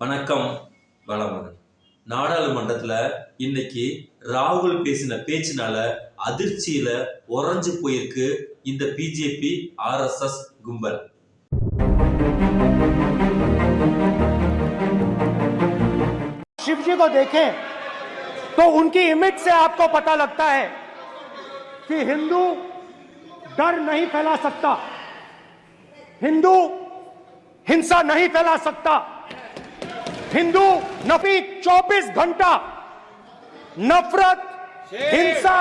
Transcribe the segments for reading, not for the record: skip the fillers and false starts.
வணக்கம். வளமுடன். நாடாளுமன்றத்துல இன்னைக்கு ராகுல் பேசின பேச்சினால அதிர்ச்சியில உறைஞ்சு போயிருக்கு இந்த பிஜேபி ஆர்எஸ்எஸ் கும்பல். शिव जी को देखें तो उनकी इमेज से आपको पता लगता है कि हिंदू डर नहीं फैला सकता, हिंदू हिंसा नहीं फैला सकता, हिंदू नबी 24 घंटा नफरत हिंसा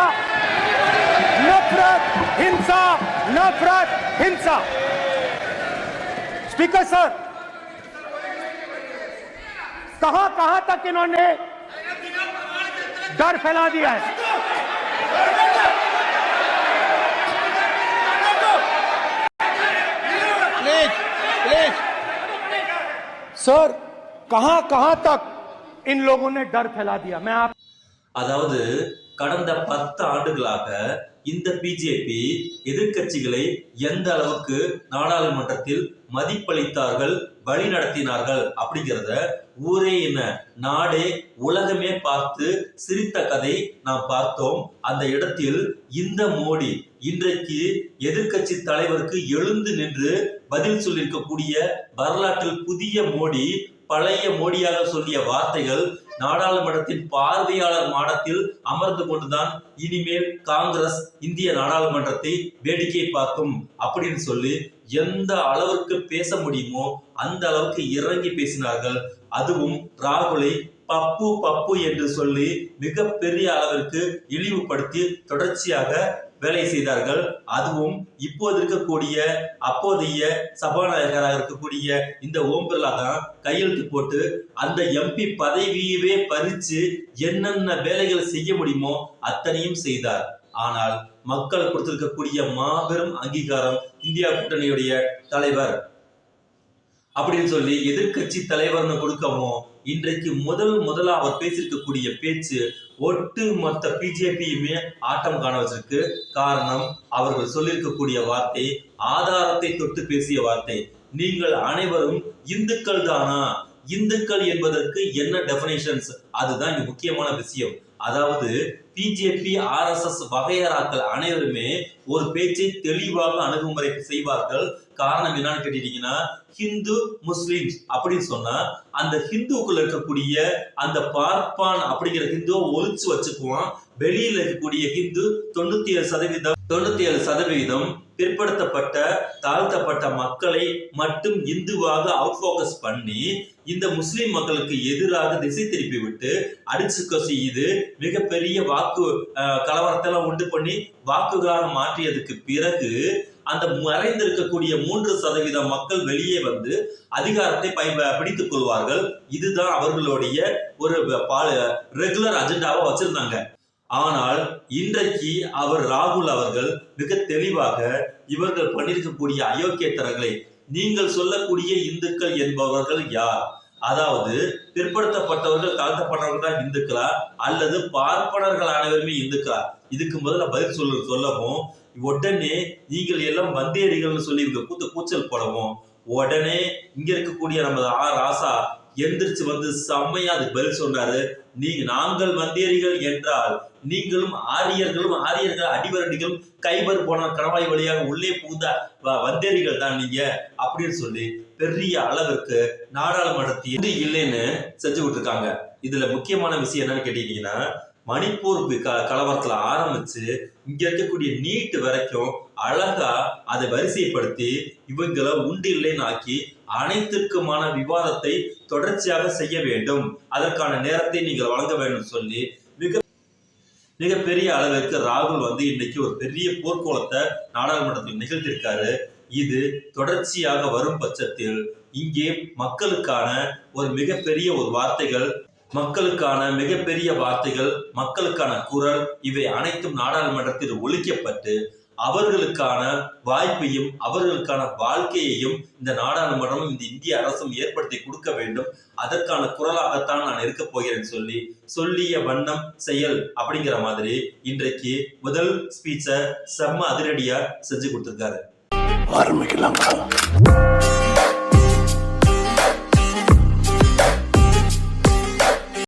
नफरत हिंसा नफरत हिंसा। स्पीकर सर, कहां कहां तक इन्होंने डर फैला दिया है? प्लीज सर, कहां कहां तक इन लोगों ने डर फैला दिया? मैं आप அதாவது கடந்த 10 ஆண்டுகளாக இந்த பிஜேபி எதிர்க்கட்சிகளை எந்த அளவுக்கு நாடாளுமன்றத்தில் மதிப்பளித்தார்கள், வழி நடத்தினார்கள் அப்படிங்கிறத ஊரே என்ன நாடே உலகமே பார்த்து சிரித்த கதை நாம் பார்த்தோம். அந்த இடத்தில் இந்த மோடி இன்றைக்கு எதிர்க்கட்சி தலைவருக்கு எழுந்து நின்று பதில் சொல்லியிருக்கக்கூடிய வரலாற்றில் புதிய மோடி, பழைய மோடியாக சொல்லிய வார்த்தைகள் நாடாளுமன்றத்தின் பார்வையாளர் மாடத்தில் அமர்ந்து கொண்டுதான் இனிமேல் காங்கிரஸ் இந்திய நாடாளுமன்றத்தை வேடிக்கை பார்க்கும் அப்படின்னு சொல்லி எந்த அளவுக்கு பேச முடியுமோ அந்த அளவுக்கு இறங்கி பேசினார்கள். அதுவும் ராகுலை பப்பு பப்பு என்று சொல்லி மிகப்பெரிய அளவிற்கு இழிவுபடுத்தி தொடர்ச்சியாக வேலை செய்தார்கள். அதுவும் இப்போது இருக்கக்கூடிய அப்போதைய சபாநாயகராக இருக்கக்கூடிய இந்த ஓம் பிர்லா தான் கையெழுத்து போட்டு அந்த எம்பி பதவியவே பறிச்சு என்னென்ன வேலைகள் செய்ய முடியுமோ அத்தனையும் செய்தார். ஆனால் மக்கள் கொடுத்திருக்கக்கூடிய மாபெரும் அங்கீகாரம் இந்தியா கூட்டணியுடைய தலைவர் அப்படின்னு சொல்லி எதிர்கட்சி தலைவர்னு கொடுக்கவும் இன்றைக்கு முதலா அவர் பேசியிருக்கக்கூடிய பேச்சு ஒட்டு மொத்த பிஜேபியுமே ஆட்டம் காண வச்சிருக்கு. காரணம், அவர்கள் சொல்லியிருக்கக்கூடிய வார்த்தை ஆதாரத்தை தொட்டு பேசிய வார்த்தை. நீங்கள் அனைவரும் இந்துக்கள் தானா? இந்துக்கள் என்பதற்கு என்ன டெபினிஷன்ஸ்? அதுதான் இங்க முக்கியமான விஷயம். அதாவது பிஜேபி ஆர்எஸ்எஸ் வகையறாக்கள் அனைவருமே ஒரு பேச்சை தெளிவாக அணுகுமுறை செய்வார்கள். காரணம் என்னன்னு கேட்டீங்கன்னா, ஹிந்து முஸ்லிம்ஸ் அப்படின்னு சொன்னா அந்த ஹிந்துக்குள்ள இருக்கக்கூடிய அந்த பார்ப்பான் அப்படிங்கிற ஹிந்துவை ஒழிச்சு வச்சுக்குவான். வெளியில இருக்கக்கூடிய ஹிந்து 97% பிற்படுத்தப்பட்ட தாழ்த்தப்பட்ட மக்களை மட்டும் இந்துவாக அவுட் போக்கஸ் பண்ணி இந்த முஸ்லிம் மக்களுக்கு எதிராக திசை திருப்பி விட்டு அடிச்சுக்க செய்து மிகப்பெரிய வாக்கு கலவரத்தெல்லாம் உண்டு பண்ணி வாக்குகளாக மாற்றியதுக்கு பிறகு அந்த மறைந்திருக்கக்கூடிய 3% மக்கள் வெளியே வந்து அதிகாரத்தை பிடித்துக் கொள்வார்கள். இதுதான் அவர்களுடைய ஒரு ரெகுலர் அஜெண்டாவா வச்சிருந்தாங்க. ஆனால் இன்றைக்கு ராகுல் அவர்கள் மிக தெளிவாக இவர்கள் பண்ணிருக்கக்கூடிய அயோக்கியத்தனங்களை, நீங்கள் சொல்லக்கூடிய இந்துக்கள் என்பவர்கள் யார்? அதாவது பிற்படுத்தப்பட்டவர்கள் தாழ்த்தப்பட்டவர்கள் தான் இந்துக்களா அல்லது பார்ப்பனர்கள் அனைவருமே இந்துக்களா? இதுக்கு முதல்ல பதில் சொல்லவும் உடனே நீங்கள் எல்லாம் வந்தேரிகள்னு சொல்லி இவங்க கூச்சல் போடவும் உடனே இங்க இருக்கக்கூடிய நம்ம ராசா எந்திரிச்சு வந்து செம்மையா அதுக்கு பதில் சொன்னாரு. நாங்கள் வந்தேரிகள் என்றால் நீங்களும் ஆரியர்களும் அடிவரடிகளும் கைபர் போன கணவாய் வழியாக உள்ளே புகுந்த வந்தேரிகள் தான் நீங்க அப்படின்னு சொல்லி பெரிய அளவிற்கு நாடாளுமன்றத்தை இல்லைன்னு செஞ்சு விட்டுருக்காங்க. இதுல முக்கியமான விஷயம் என்னன்னு கேட்டீங்கன்னா, மணிப்பூர் கலவரத்துல ஆரம்பிச்சு இங்க இருக்கக்கூடிய நீட் வரைக்கும் அழகா அதை வரிசைப்படுத்தி இவங்களை உண்டு இல்லைன்னு ஆக்கி அனைத்திற்குமான விவாதத்தை தொடர்ச்சியாக செய்ய வேண்டும், அதற்கான நேரத்தை நீங்கள் வழங்க வேண்டும் சொல்லி மிகப்பெரிய அளவிற்கு ராகுல் வந்து இன்னைக்கு ஒரு பெரிய போர்க்கோலத்தை நாடாளுமன்றத்தில் நிகழ்த்திருக்காரு. இது தொடர்ச்சியாக வரும் பட்சத்தில் இங்கே மக்களுக்கான ஒரு மிகப்பெரிய வார்த்தைகள், மக்களுக்கான குரல், இவை அனைத்தும் நாடாளுமன்றத்தில் ஒழிக்கப்பட்டு அவர்களுக்கான வாய்ப்பையும் அவர்களுக்கான வாழ்க்கையையும் இந்த நாடாளுமன்றமும் இந்த இந்திய அரசும் ஏற்படுத்தி கொடுக்க வேண்டும். அதற்கான குரலாகத்தான் நான் இருக்க போகிறேன்னு சொல்லிய வண்ணம் செயல் அப்படிங்கிற மாதிரி இன்றைக்கு முதல் ஸ்பீச்சை செம்ம அதிரடியா செஞ்சு கொடுத்திருக்காரு. ஆரம்பிக்கலாம்.